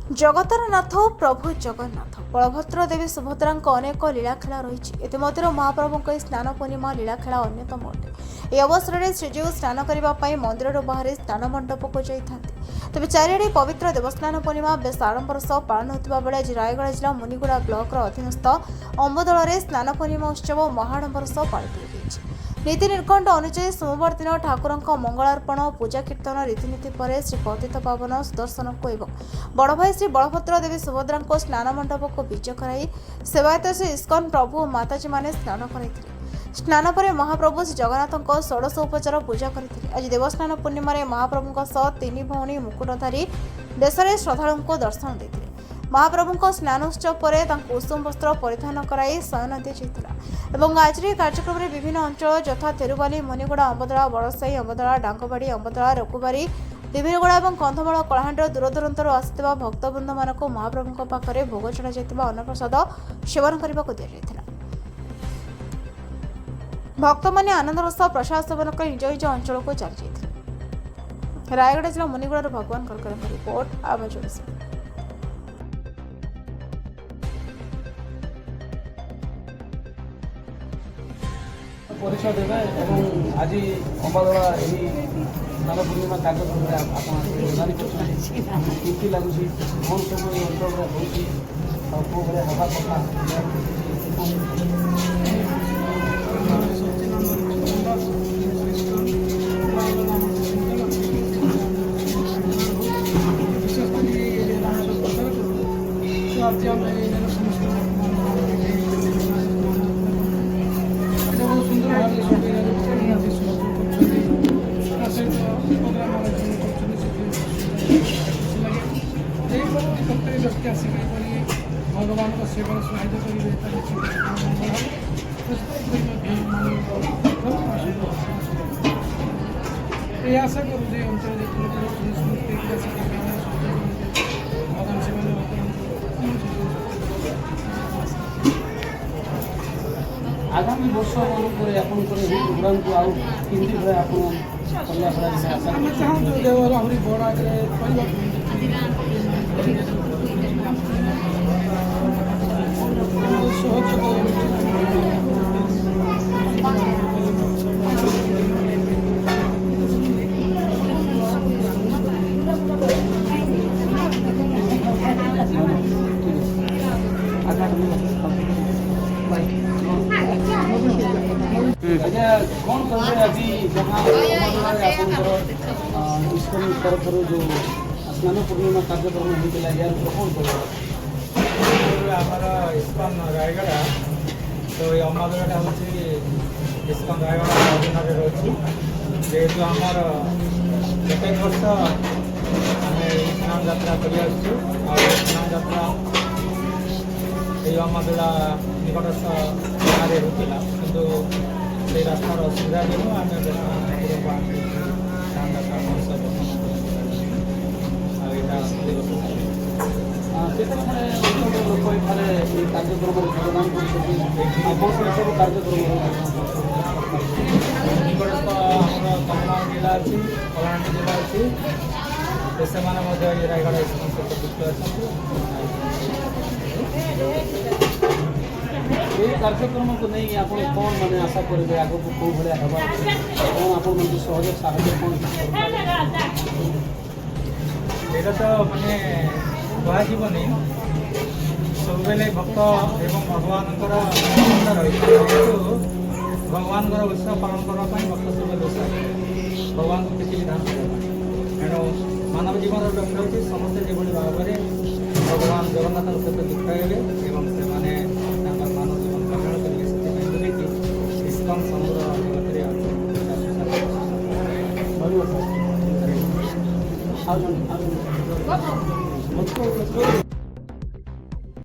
जगतर नाथ प्रभु जगन्नाथ बलभद्र देवी सुभद्रा अनेक लीलाखेला रही इतिमध्य महाप्रभु स्नान पूर्णिमा लीलाखेला अन्यतम अटे। यह अवसर में श्रीजीव स्नान करने मंदिर बाहर स्नान मंडप को जाते तेज चारिड़े पवित्र देवस्नान पूर्णिमा बेस आडंबर सह पालन होता बेले आज रायगढ़ जिला मुनिगुड़ा ब्लॉक अधीनस्थ अंबदल में स्नान पूर्णिमा उत्सव महाडंबर सह पालित होती। नीति निर्घंट अनुଯାयी सोमवार दिन ठाकुर मंगलार्पण पूजा कीर्तन रीतिनीति पर श्री पतित पावन सुदर्शन को एवं बड़ भाई श्री बलभद्र देवी सुभद्रा को स्नान मंडप को विजय कराई सेवायत श्री इस्कन प्रभु और माताजी माने स्नान कराई। स्नान पर महाप्रभु श्री जगन्नाथ षोडश उपचार पूजा करते। आज देवस्नान पूर्णिमा महाप्रभु सह तीन भौणी मुकुटधारी देश में श्रद्धालु को दर्शन देते। महाप्रभु स्नानोत्सव पर कुसुम वस्त्र परिधान कराई शयन दिया। आज कार्यक्रम में विभिन्न अंचल यथा तेरुबाली मुनिगुड़ा अंबदला बड़साई अंबदला डांगबाड़ी अंबदला रकुबारी देवीरगुड़ा और कंधमाल कलाहांड दूरदूरांतर आसुवा भक्तवृंद मान महाप्रभु पाखे भोग चढ़ा जाता अन्नप्रसाद सेवन करने को दिया। भक्त मैंने आनंदर सह प्रसाद सेवन कर निज निज अंचल को चली जाते। रायगढ़ जिला मुनिगुड़ा भगवान करकर रिपोर्ट आवाज ओडिशा। परिचय देवे और आज अंबादला स्नान पूर्णिमा कार्यक्रम में आपकी लगुच कौन सब अंचल हो भाई हवा कथा भगवान का सेवा सहायता करेंगे आशा करूँ अंचल आगामी वर्ष प्रोग्राम को आउ केमती भाई आप चाहूँ देवर आहरी बड़ आगे कौन करेंगे अभी जहाँ इसको तरफ जो स्नान पूर्णिमा कार्यक्रम होता है यार कौन करेगा आमर इस्कन रायगढ़ तो ये अम्बादला हूँ इस्कन रायगढ़ अधीन रही जेहेतु आमर प्रत्येक वर्ष आम स्नान यात्रा कर स्नान यात्रा ये अम्बादला निकटस्थ गाँव में होता किंतु से रास्तार असुविधा जो आम स्नान यात्रा लोक ये कार्यक्रम योगदान कर कार्यक्रम निकटस्थ आम कंधमाल जिला अच्छी कलाहांडी जिला अच्छी से रायगढ़ युक्त अच्छा ये कार्यक्रम को नहीं आप कौन मैंने आशा करेंगे आगे को कौ भाया हवा कौन आप सहयोग साहय कौन यहाँ तो मानने कहनी सब बेले भक्त एवं भगवान रही भगवान उत्सव पालन करने भक्त सब भगवान को किसी विधान तेणु मानव जीवन लक्ष्य होती समस्ते जो भाव में भगवान जगन्नाथ सहित जुक्त हे और से मानव जीवन कल्याण करेंगे से इस्कन समुद्र